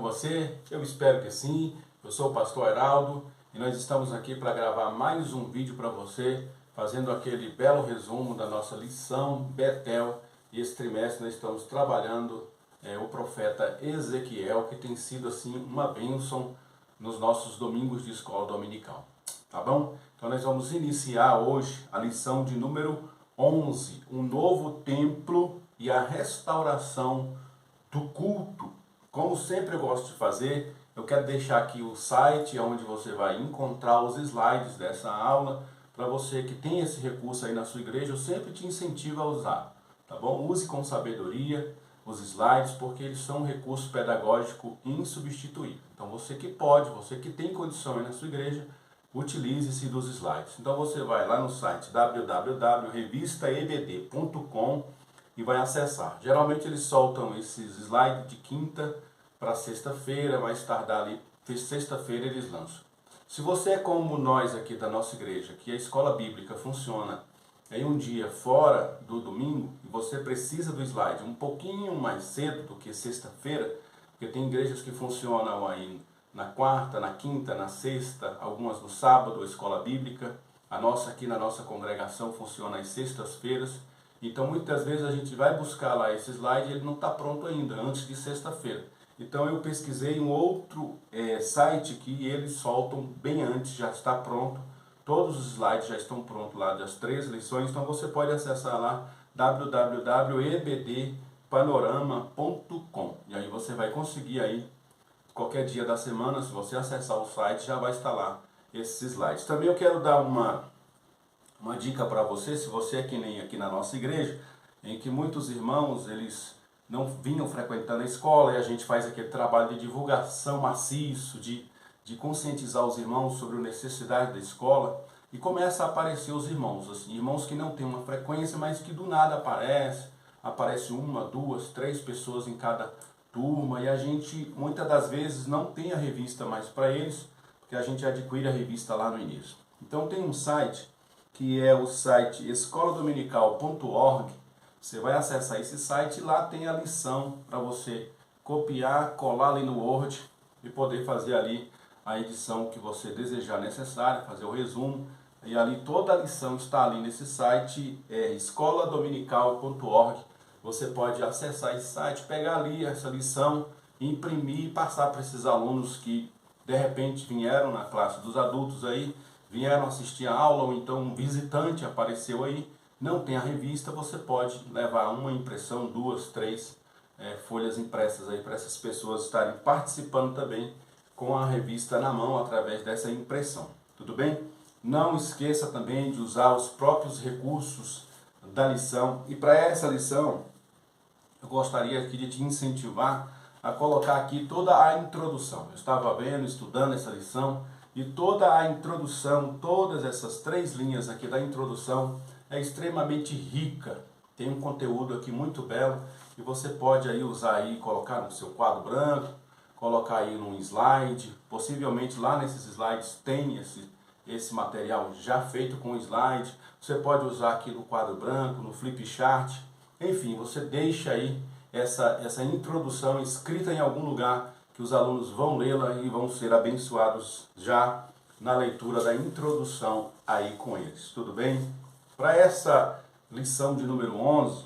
você? Eu espero que sim. Eu sou o pastor Heraldo e nós estamos aqui para gravar mais um vídeo para você, fazendo aquele belo resumo da nossa lição Betel. E esse trimestre nós estamos trabalhando o profeta Ezequiel, que tem sido assim uma bênção nos nossos domingos de escola dominical. Tá bom? Então nós vamos iniciar hoje a lição de número 11, um novo templo e a restauração do culto. Como sempre eu gosto de fazer, eu quero deixar aqui o site onde você vai encontrar os slides dessa aula. Para você que tem esse recurso aí na sua igreja, eu sempre te incentivo a usar, tá bom? Use com sabedoria os slides, porque eles são um recurso pedagógico insubstituível. Então você que pode, você que tem condição aí na sua igreja, utilize-se dos slides. Então você vai lá no site www.revistaebd.com e vai acessar. Geralmente eles soltam esses slides de quinta para sexta-feira, mais tardar ali, sexta-feira eles lançam. Se você é como nós aqui da nossa igreja, que a escola bíblica funciona em um dia fora do domingo, e você precisa do slide um pouquinho mais cedo do que sexta-feira, porque tem igrejas que funcionam aí na quarta, na quinta, na sexta, algumas no sábado, a escola bíblica. A nossa aqui na nossa congregação funciona às sextas-feiras. Então muitas vezes a gente vai buscar lá esse slide e ele não está pronto ainda, antes de sexta-feira. Então eu pesquisei um outro site que eles soltam bem antes, já está pronto. Todos os slides já estão prontos lá das 3 lições, então você pode acessar lá www.ebdpanorama.com e aí você vai conseguir aí, qualquer dia da semana, se você acessar o site, já vai estar lá esses slides. Também eu quero dar uma dica para você, se você é que nem aqui na nossa igreja, em que muitos irmãos, eles não vinham frequentando a escola e a gente faz aquele trabalho de divulgação maciço, de conscientizar os irmãos sobre a necessidade da escola, e começa a aparecer os irmãos, assim, irmãos que não têm uma frequência, mas que do nada aparece uma, duas, 3 pessoas em cada turma, e a gente muitas das vezes não tem a revista mais para eles, porque a gente adquire a revista lá no início. Então tem um site, que é o site escoladominical.org. Você vai acessar esse site e lá tem a lição para você copiar, colar ali no Word e poder fazer ali a edição que você desejar necessária, fazer o resumo. E ali toda a lição está ali nesse site, escoladominical.org. Você pode acessar esse site, pegar ali essa lição, imprimir e passar para esses alunos que de repente vieram na classe dos adultos aí, vieram assistir a aula, ou então um visitante apareceu aí, não tem a revista, você pode levar uma impressão, 2, 3 folhas impressas aí para essas pessoas estarem participando também com a revista na mão através dessa impressão. Tudo bem? Não esqueça também de usar os próprios recursos da lição. E para essa lição, eu gostaria aqui de te incentivar a colocar aqui toda a introdução. Eu estava vendo, estudando essa lição, e toda a introdução, todas essas 3 linhas aqui da introdução é extremamente rica. Tem um conteúdo aqui muito belo e você pode aí usar aí, colocar no seu quadro branco, colocar aí num slide. Possivelmente lá nesses slides tem esse material já feito com slide. Você pode usar aqui no quadro branco, no flip chart. Enfim, você deixa aí essa introdução escrita em algum lugar que os alunos vão lê-la e vão ser abençoados já na leitura da introdução aí com eles. Tudo bem? Para essa lição de número 11,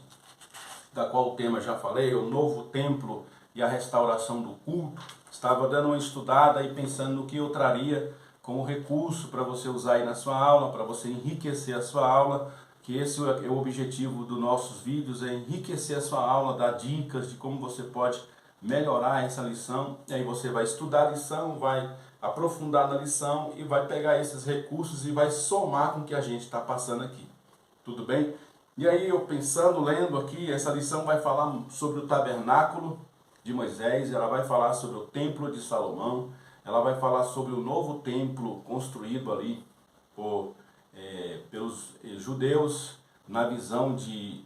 da qual o tema já falei, o novo templo e a restauração do culto, estava dando uma estudada e pensando no que eu traria como recurso para você usar aí na sua aula, para você enriquecer a sua aula, que esse é o objetivo dos nossos vídeos, é enriquecer a sua aula, dar dicas de como você pode melhorar essa lição. E aí você vai estudar a lição, vai aprofundar na lição e vai pegar esses recursos e vai somar com o que a gente está passando aqui. Tudo bem? E aí eu pensando, lendo aqui, essa lição vai falar sobre o tabernáculo de Moisés, ela vai falar sobre o templo de Salomão, ela vai falar sobre o novo templo construído ali pelos judeus na visão de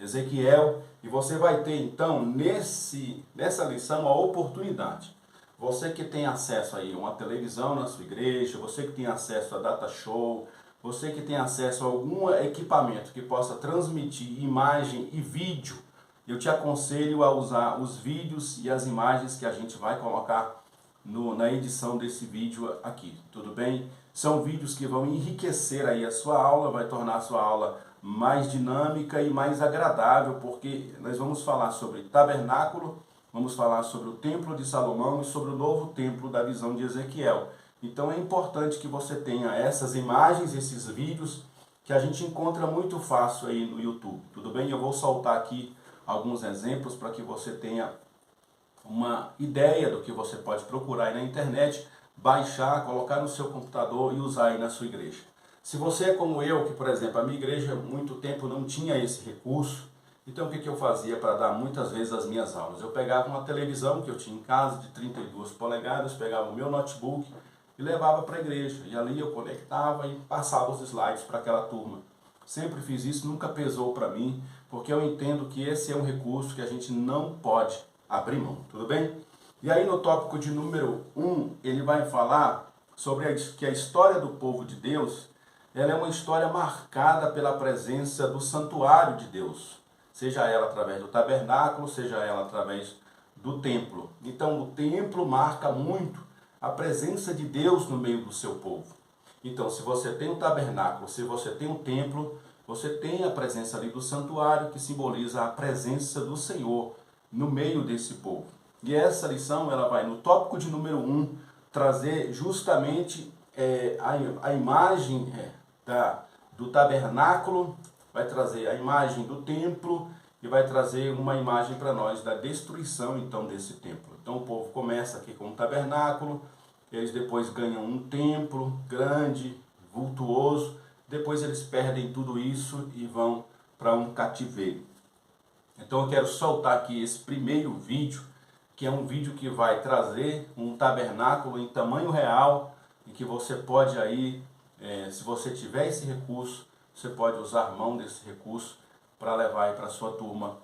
Ezequiel. E você vai ter então nessa lição a oportunidade. Você que tem acesso aí a uma televisão na sua igreja, você que tem acesso a data show, você que tem acesso a algum equipamento que possa transmitir imagem e vídeo eu te aconselho a usar os vídeos e as imagens que a gente vai colocar na edição desse vídeo aqui, tudo bem? São vídeos que vão enriquecer aí a sua aula, vai tornar a sua aula mais dinâmica e mais agradável, porque nós vamos falar sobre tabernáculo, vamos falar sobre o templo de Salomão e sobre o novo templo da visão de Ezequiel. Então é importante que você tenha essas imagens, esses vídeos, que a gente encontra muito fácil aí no YouTube, tudo bem? Eu vou soltar aqui alguns exemplos para que você tenha uma ideia do que você pode procurar aí na internet, baixar, colocar no seu computador e usar aí na sua igreja. Se você é como eu, que por exemplo, a minha igreja há muito tempo não tinha esse recurso, então o que eu fazia para dar muitas vezes as minhas aulas? Eu pegava uma televisão que eu tinha em casa de 32 polegadas, pegava o meu notebook e levava para a igreja. E ali eu conectava e passava os slides para aquela turma. Sempre fiz isso, nunca pesou para mim, porque eu entendo que esse é um recurso que a gente não pode abrir mão, tudo bem? E aí no tópico de número 1, ele vai falar sobre que a história do povo de Deus, ela é uma história marcada pela presença do santuário de Deus, seja ela através do tabernáculo, seja ela através do templo. Então o templo marca muito a presença de Deus no meio do seu povo. Então se você tem um tabernáculo, se você tem um templo, você tem a presença ali do santuário, que simboliza a presença do Senhor no meio desse povo. E essa lição, ela vai no tópico de número 1, trazer justamente a imagem do tabernáculo, vai trazer a imagem do templo e vai trazer uma imagem para nós da destruição então desse templo. Então o povo começa aqui com um tabernáculo, eles depois ganham um templo grande, vultuoso, depois eles perdem tudo isso e vão para um cativeiro. Então eu quero soltar aqui esse primeiro vídeo, que é um vídeo que vai trazer um tabernáculo em tamanho real, e que você pode aí, se você tiver esse recurso, você pode usar mão desse recurso para levar aí para a sua turma.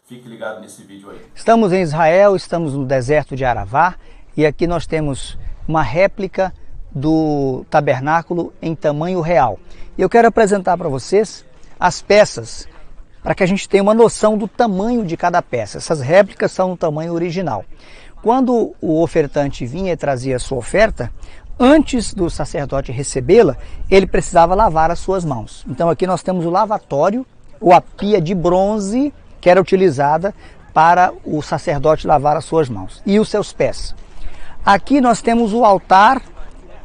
Fique ligado nesse vídeo aí. Estamos em Israel, estamos no deserto de Aravá, e aqui nós temos uma réplica do tabernáculo em tamanho real. E eu quero apresentar para vocês as peças, para que a gente tenha uma noção do tamanho de cada peça. Essas réplicas são no tamanho original. Quando o ofertante vinha e trazia a sua oferta, antes do sacerdote recebê-la, ele precisava lavar as suas mãos. Então aqui nós temos o lavatório, ou a pia de bronze, que era utilizada para o sacerdote lavar as suas mãos e os seus pés. Aqui nós temos o altar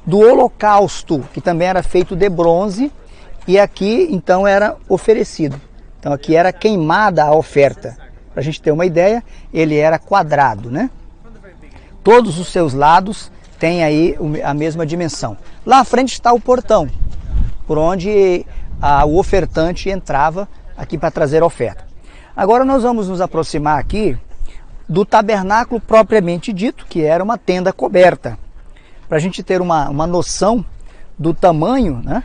do holocausto, que também era feito de bronze, e aqui então era oferecido. Então aqui era queimada a oferta. Para a gente ter uma ideia, ele era quadrado, né? Todos os seus lados têm aí a mesma dimensão. Lá à frente está o portão, por onde o ofertante entrava aqui para trazer a oferta. Agora nós vamos nos aproximar aqui do tabernáculo propriamente dito, que era uma tenda coberta. Para a gente ter uma noção do tamanho, né,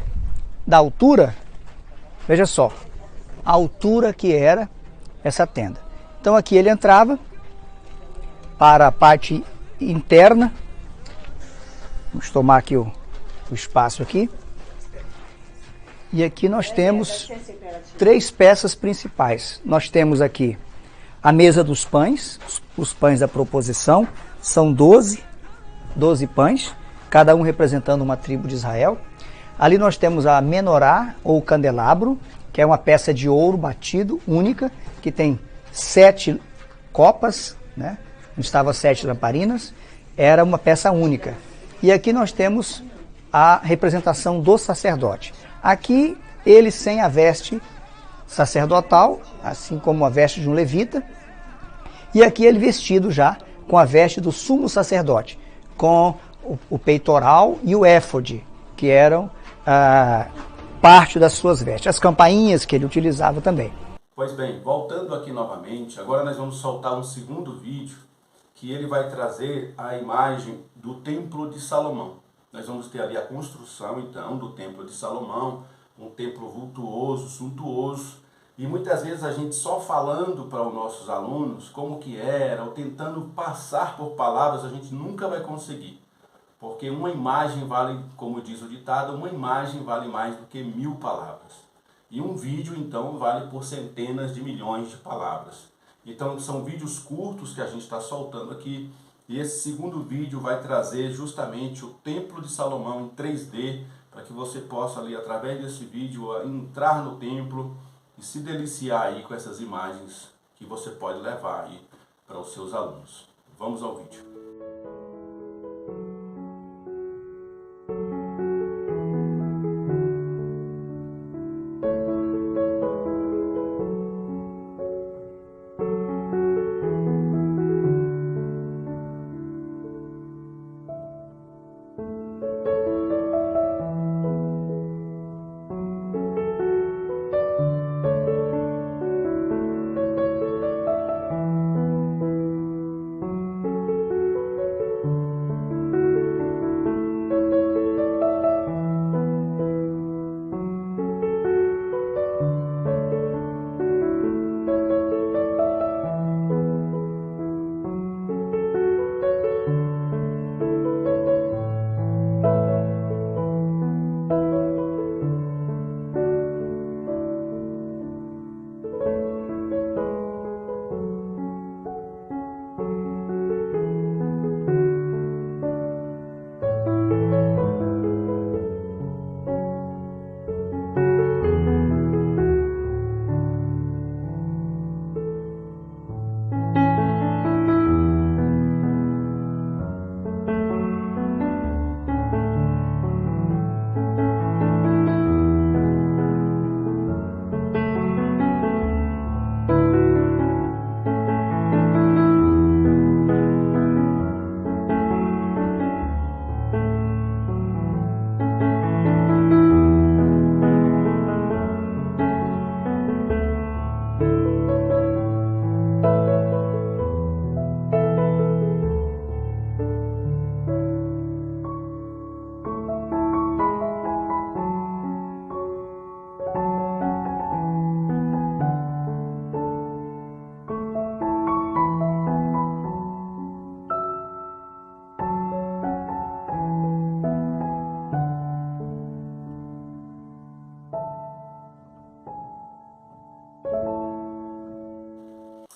da altura, veja só, a altura que era essa tenda. Então aqui ele entrava para a parte interna. Vamos tomar aqui o espaço aqui. E aqui nós temos 3 peças principais. Nós temos aqui a mesa dos pães, os pães da proposição, são 12 pães, cada um representando uma tribo de Israel. Ali nós temos a menorá, ou candelabro, que é uma peça de ouro batido, única, que tem 7 copas, né? Onde estavam 7 lamparinas, era uma peça única. E aqui nós temos a representação do sacerdote. Aqui ele sem a veste sacerdotal, assim como a veste de um levita, e aqui ele vestido já com a veste do sumo sacerdote, com o peitoral e o éfode, que eram parte das suas vestes, as campainhas que ele utilizava também. Pois bem, voltando aqui novamente, agora nós vamos soltar um segundo vídeo, que ele vai trazer a imagem do Templo de Salomão. Nós vamos ter ali a construção, então, do Templo de Salomão, um templo vultuoso, suntuoso, e muitas vezes a gente só falando para os nossos alunos como que era, ou tentando passar por palavras, a gente nunca vai conseguir. Porque uma imagem vale, como diz o ditado, uma imagem vale mais do que 1000 palavras. E um vídeo, então, vale por centenas de milhões de palavras. Então são vídeos curtos que a gente está soltando aqui. E esse segundo vídeo vai trazer justamente o Templo de Salomão em 3D, para que você possa ali, através desse vídeo, entrar no templo e se deliciar aí com essas imagens que você pode levar aí para os seus alunos. Vamos ao vídeo.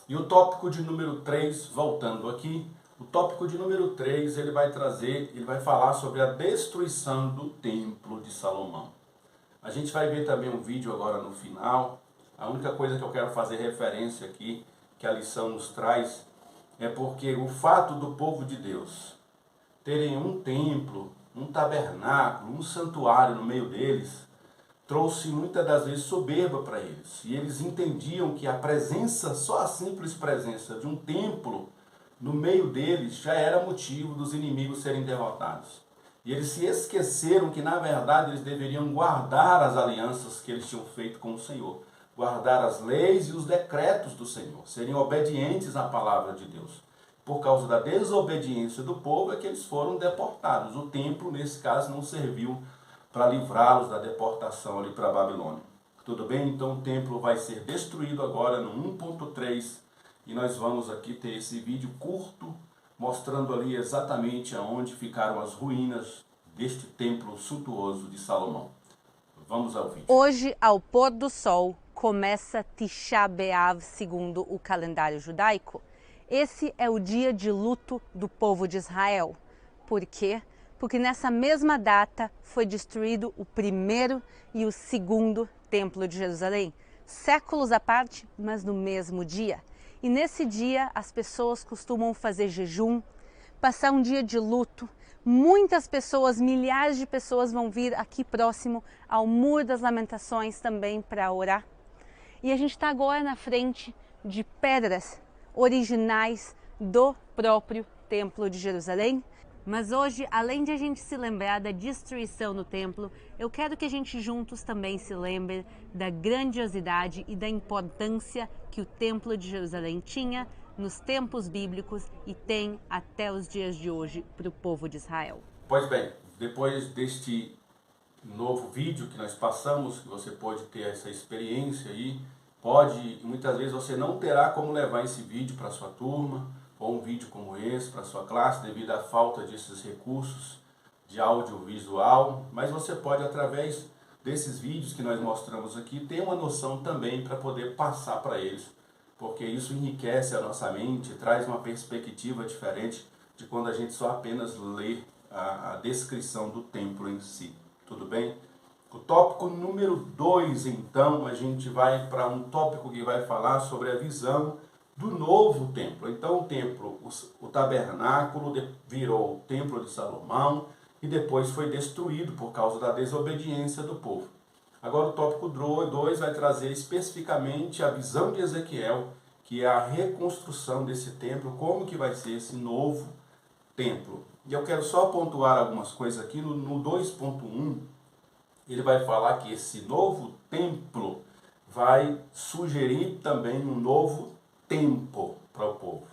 E o tópico de número 3, voltando aqui, o tópico de número 3, ele vai falar sobre a destruição do Templo de Salomão. A gente vai ver também um vídeo agora no final. A única coisa que eu quero fazer referência aqui, que a lição nos traz, é porque o fato do povo de Deus terem um templo, um tabernáculo, um santuário no meio deles, trouxe muitas das vezes soberba para eles. E eles entendiam que a presença, só a simples presença de um templo no meio deles já era motivo dos inimigos serem derrotados. E eles se esqueceram que na verdade eles deveriam guardar as alianças que eles tinham feito com o Senhor. Guardar as leis e os decretos do Senhor. Serem obedientes à palavra de Deus. Por causa da desobediência do povo é que eles foram deportados. O templo, nesse caso, não serviu para livrá-los da deportação ali para a Babilônia. Tudo bem? Então o templo vai ser destruído agora no 1.3 e nós vamos aqui ter esse vídeo curto mostrando ali exatamente aonde ficaram as ruínas deste templo suntuoso de Salomão. Vamos ao vídeo. Hoje, ao pôr do sol, começa Tisha B'Av segundo o calendário judaico. Esse é o dia de luto do povo de Israel. Por quê? Porque nessa mesma data foi destruído o primeiro e o segundo templo de Jerusalém, séculos à parte, mas no mesmo dia. E nesse dia as pessoas costumam fazer jejum, passar um dia de luto. Muitas pessoas, milhares de pessoas vão vir aqui próximo ao Muro das Lamentações também para orar. E a gente está agora na frente de pedras originais do próprio Templo de Jerusalém. Mas hoje, além de a gente se lembrar da destruição do templo, eu quero que a gente juntos também se lembre da grandiosidade e da importância que o Templo de Jerusalém tinha nos tempos bíblicos e tem até os dias de hoje para o povo de Israel. Pois bem, depois deste novo vídeo que nós passamos, que você pode ter essa experiência aí, muitas vezes você não terá como levar esse vídeo para a sua turma, ou um vídeo como esse para a sua classe, devido à falta desses recursos de audiovisual, mas você pode, através desses vídeos que nós mostramos aqui, ter uma noção também para poder passar para eles porque isso enriquece a nossa mente, traz uma perspectiva diferente de quando a gente só apenas lê a descrição do templo em si. Tudo bem? O tópico número 2, então, a gente vai para um tópico que vai falar sobre a visão do novo templo. Então, o templo, o tabernáculo virou o templo de Salomão e depois foi destruído por causa da desobediência do povo. Agora, o tópico 2 vai trazer especificamente a visão de Ezequiel, que é a reconstrução desse templo, como que vai ser esse novo templo. E eu quero só pontuar algumas coisas aqui. No 2.1, ele vai falar que esse novo templo vai sugerir também um novo tempo para o povo.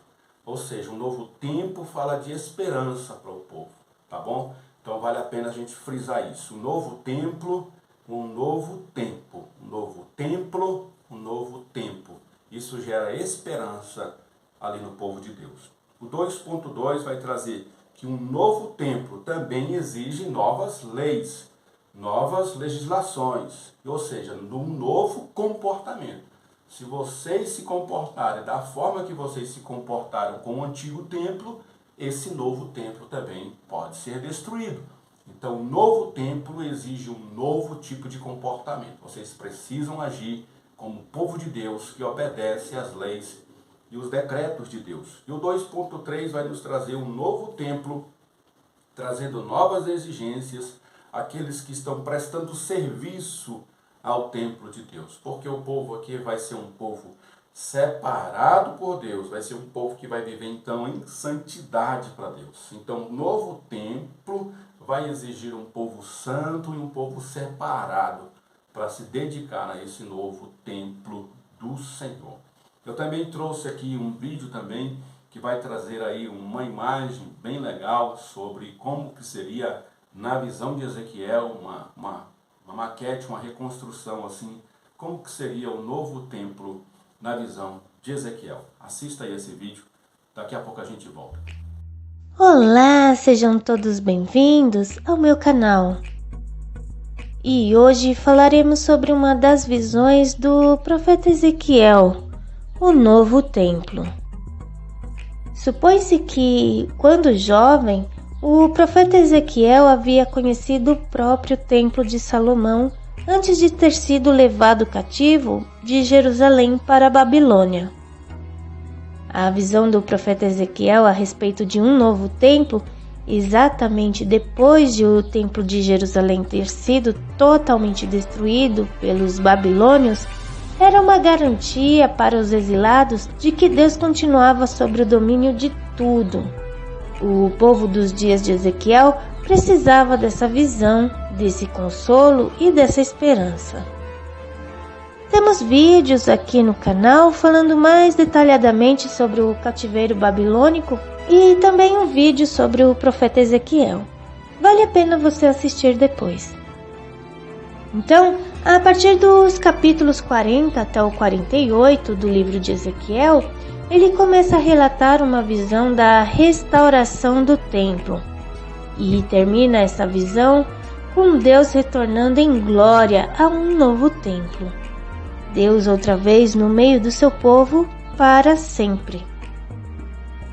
Ou seja, um novo tempo fala de esperança para o povo, tá bom? Então vale a pena a gente frisar isso. Um novo templo, um novo tempo. Um novo templo, um novo tempo. Isso gera esperança ali no povo de Deus. O 2.2 vai trazer que um novo templo também exige novas leis, novas legislações, ou seja, um novo comportamento. Se vocês se comportarem da forma que vocês se comportaram com o antigo templo, esse novo templo também pode ser destruído. Então, o novo templo exige um novo tipo de comportamento. Vocês precisam agir como povo de Deus que obedece às leis e os decretos de Deus. E o 2.3 vai nos trazer um novo templo, trazendo novas exigências àqueles que estão prestando serviço ao templo de Deus. Porque o povo aqui vai ser um povo separado por Deus, vai ser um povo que vai viver então em santidade para Deus. Então, o novo templo vai exigir um povo santo e um povo separado para se dedicar a esse novo templo do Senhor. Eu também trouxe aqui um vídeo também que vai trazer aí uma imagem bem legal sobre como que seria, na visão de Ezequiel, uma maquete, uma reconstrução assim, como que seria o novo templo na visão de Ezequiel. Assista aí esse vídeo, daqui a pouco a gente volta. Olá, sejam todos bem-vindos ao meu canal. E hoje falaremos sobre uma das visões do profeta Ezequiel, o novo templo. Supõe-se que, quando jovem, o profeta Ezequiel havia conhecido o próprio templo de Salomão antes de ter sido levado cativo de Jerusalém para a Babilônia. A visão do profeta Ezequiel a respeito de um novo templo, exatamente depois de o templo de Jerusalém ter sido totalmente destruído pelos babilônios, era uma garantia para os exilados de que Deus continuava sobre o domínio de tudo. O povo dos dias de Ezequiel precisava dessa visão, desse consolo e dessa esperança. Temos vídeos aqui no canal falando mais detalhadamente sobre o cativeiro babilônico e também um vídeo sobre o profeta Ezequiel. Vale a pena você assistir depois. Então, a partir dos capítulos 40 até o 48 do livro de Ezequiel, ele começa a relatar uma visão da restauração do templo. E termina essa visão com Deus retornando em glória a um novo templo. Deus outra vez no meio do seu povo para sempre.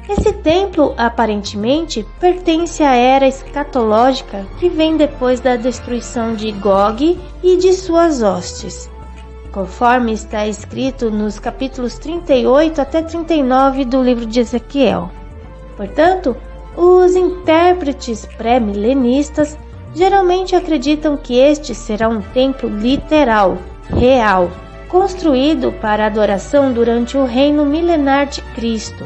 Esse templo, aparentemente, pertence à era escatológica que vem depois da destruição de Gog e de suas hostes, conforme está escrito nos capítulos 38 até 39 do livro de Ezequiel. Portanto, os intérpretes pré-milenistas geralmente acreditam que este será um templo literal, real, construído para adoração durante o reino milenar de Cristo.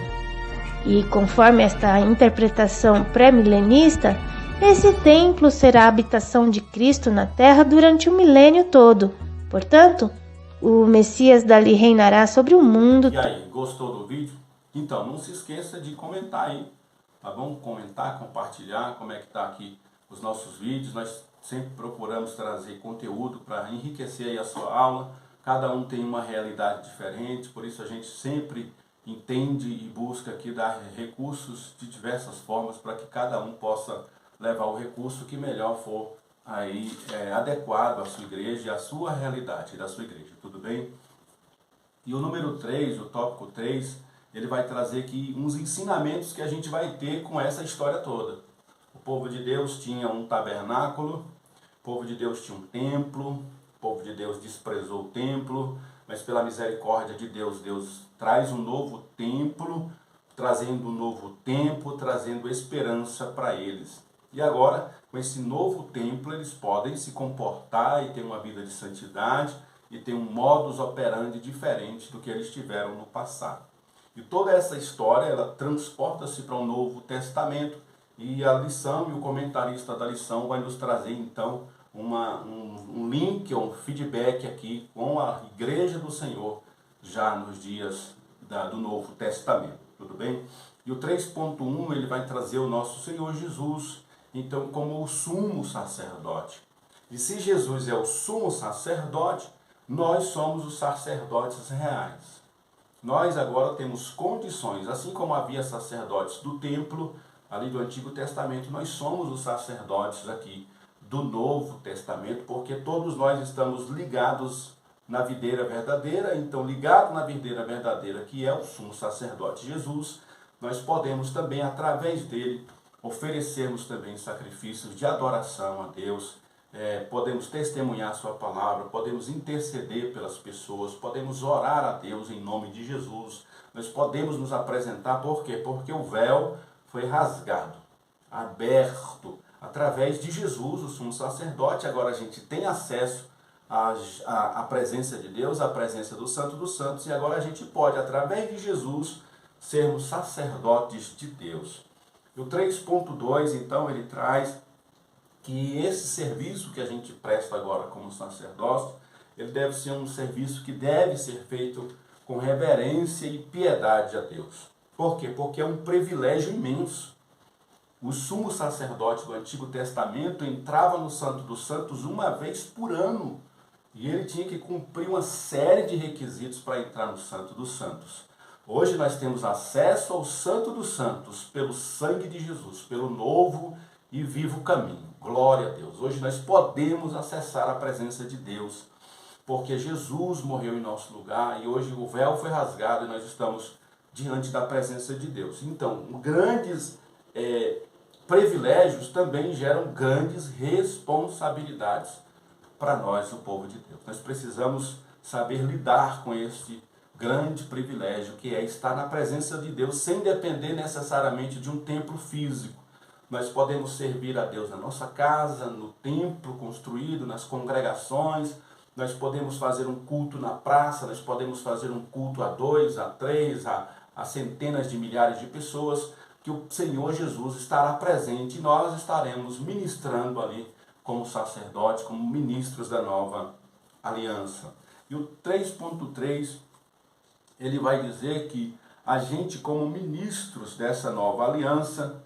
E conforme esta interpretação pré-milenista, esse templo será a habitação de Cristo na terra durante o milênio todo. Portanto, o Messias dali reinará sobre o mundo. E aí, gostou do vídeo? Então, não se esqueça de comentar aí, tá bom? Comentar, compartilhar como é que tá aqui os nossos vídeos. Nós sempre procuramos trazer conteúdo para enriquecer aí a sua aula. Cada um tem uma realidade diferente, por isso a gente sempre entende e busca aqui dar recursos de diversas formas para que cada um possa levar o recurso que melhor for aí adequado à sua igreja e à sua realidade da sua igreja, tudo bem? E o número 3, o tópico 3, ele vai trazer aqui uns ensinamentos que a gente vai ter com essa história toda. O povo de Deus tinha um tabernáculo, o povo de Deus tinha um templo, o povo de Deus desprezou o templo, mas pela misericórdia de Deus, Deus traz um novo templo, trazendo um novo tempo, trazendo esperança para eles. E agora, com esse novo templo, eles podem se comportar e ter uma vida de santidade e ter um modus operandi diferente do que eles tiveram no passado. E toda essa história, ela transporta-se para o Novo Testamento, e a lição e o comentarista da lição vai nos trazer, então, um link, um feedback aqui com a Igreja do Senhor, já nos dias do Novo Testamento, tudo bem? E o 3.1, ele vai trazer o nosso Senhor Jesus, então, como o sumo sacerdote. E se Jesus é o sumo sacerdote, nós somos os sacerdotes reais. Nós agora temos condições, assim como havia sacerdotes do templo, ali do Antigo Testamento, nós somos os sacerdotes aqui do Novo Testamento, porque todos nós estamos ligados na videira verdadeira. Então, ligado na videira verdadeira, que é o sumo sacerdote Jesus, nós podemos também, através dele, oferecermos também sacrifícios de adoração a Deus, podemos testemunhar sua palavra, podemos interceder pelas pessoas, podemos orar a Deus em nome de Jesus, nós podemos nos apresentar, por quê? Porque o véu foi rasgado, aberto, através de Jesus, o sumo sacerdote. Agora a gente tem acesso à presença de Deus, à presença do Santo dos Santos, e agora a gente pode, através de Jesus, sermos sacerdotes de Deus. E o 3.2, então, ele traz que esse serviço que a gente presta agora como sacerdócio, ele deve ser um serviço que deve ser feito com reverência e piedade a Deus. Por quê? Porque é um privilégio imenso. O sumo sacerdote do Antigo Testamento entrava no Santo dos Santos uma vez por ano. E ele tinha que cumprir uma série de requisitos para entrar no Santo dos Santos. Hoje nós temos acesso ao Santo dos Santos pelo sangue de Jesus, pelo novo e vivo caminho. Glória a Deus. Hoje nós podemos acessar a presença de Deus, porque Jesus morreu em nosso lugar e hoje o véu foi rasgado e nós estamos diante da presença de Deus. Então, grandes privilégios também geram grandes responsabilidades para nós, o povo de Deus. Nós precisamos saber lidar com esse grande privilégio que é estar na presença de Deus sem depender necessariamente de um templo físico. Nós podemos servir a Deus na nossa casa, no templo construído, nas congregações. Nós podemos fazer um culto na praça, nós podemos fazer um culto a 2, a 3, a centenas de milhares de pessoas, que o Senhor Jesus estará presente e nós estaremos ministrando ali como sacerdotes, como ministros da nova aliança. E o 3.3, ele vai dizer que a gente, como ministros dessa nova aliança,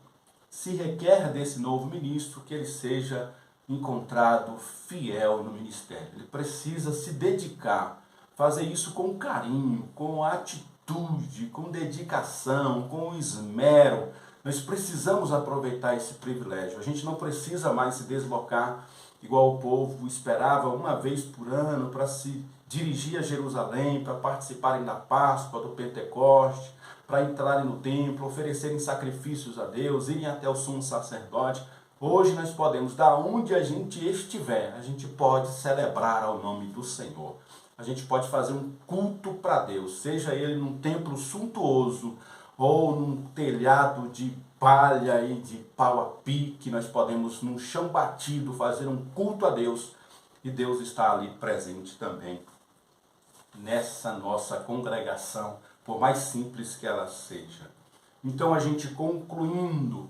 se requer desse novo ministro que ele seja encontrado fiel no ministério. Ele precisa se dedicar, fazer isso com carinho, com atitude, com dedicação, com esmero. Nós precisamos aproveitar esse privilégio. A gente não precisa mais se deslocar igual o povo esperava uma vez por ano para se dirigir a Jerusalém, para participarem da Páscoa, do Pentecoste, para entrarem no templo, oferecerem sacrifícios a Deus, irem até o sumo sacerdote. Hoje nós podemos, da onde a gente estiver, a gente pode celebrar ao nome do Senhor. A gente pode fazer um culto para Deus, seja ele num templo suntuoso ou num telhado de palha e de pau a pique. Nós podemos, num chão batido, fazer um culto a Deus e Deus está ali presente também nessa nossa congregação, por mais simples que ela seja. Então, a gente concluindo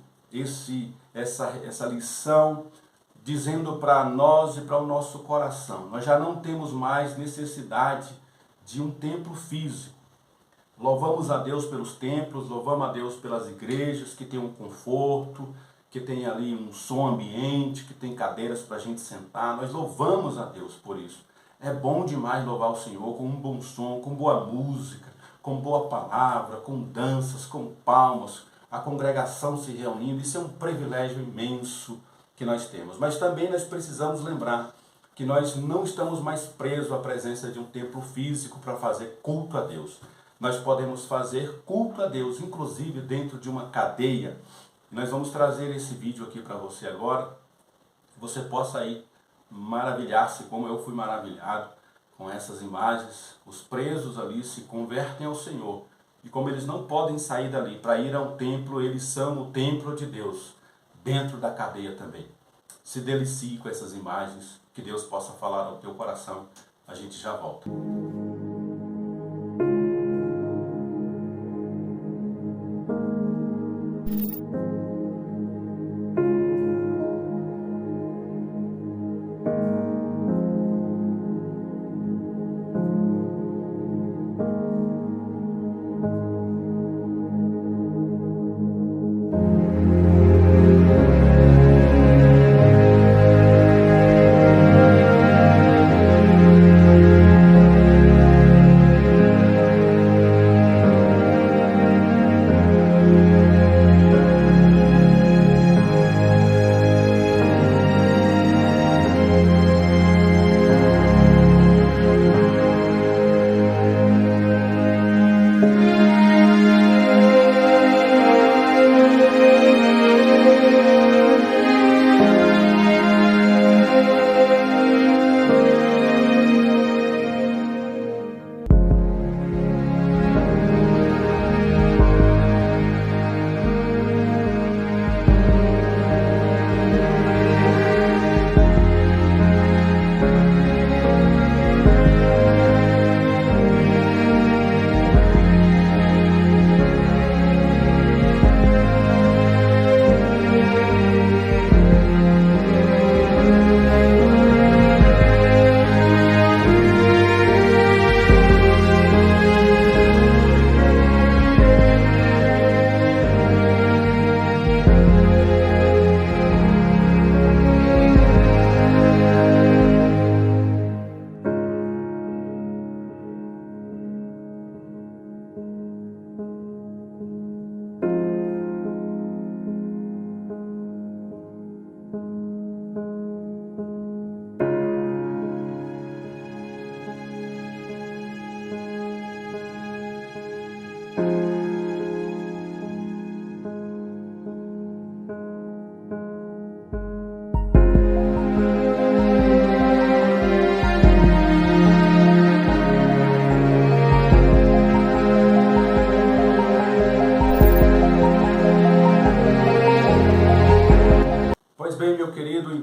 essa lição, dizendo para nós e para o nosso coração, nós já não temos mais necessidade de um templo físico. Louvamos a Deus pelos templos, louvamos a Deus pelas igrejas que tem um conforto, que tem ali um som ambiente, que tem cadeiras para a gente sentar. Nós louvamos a Deus por isso. É bom demais louvar o Senhor com um bom som, com boa música, com boa palavra, com danças, com palmas, a congregação se reunindo. Isso é um privilégio imenso que nós temos. Mas também nós precisamos lembrar que nós não estamos mais presos à presença de um templo físico para fazer culto a Deus. Nós podemos fazer culto a Deus, inclusive dentro de uma cadeia. Nós vamos trazer esse vídeo aqui para você agora, que você possa aí maravilhar-se como eu fui maravilhado com essas imagens. Os presos ali se convertem ao Senhor. E como eles não podem sair dali para ir ao templo, eles são o templo de Deus, dentro da cadeia também. Se delicie com essas imagens, que Deus possa falar ao teu coração. A gente já volta.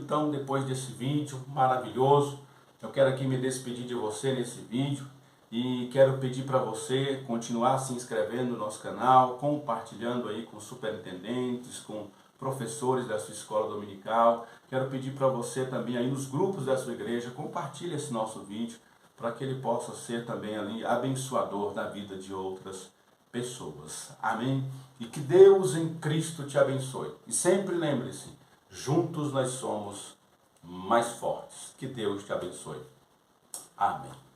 Então, depois desse vídeo maravilhoso, eu quero aqui me despedir de você nesse vídeo e quero pedir para você continuar se inscrevendo no nosso canal, compartilhando aí com superintendentes, com professores da sua escola dominical. Quero pedir para você também aí nos grupos da sua igreja, compartilhe esse nosso vídeo para que ele possa ser também ali abençoador da vida de outras pessoas. Amém? E que Deus em Cristo te abençoe. E sempre lembre-se, juntos nós somos mais fortes. Que Deus te abençoe. Amém.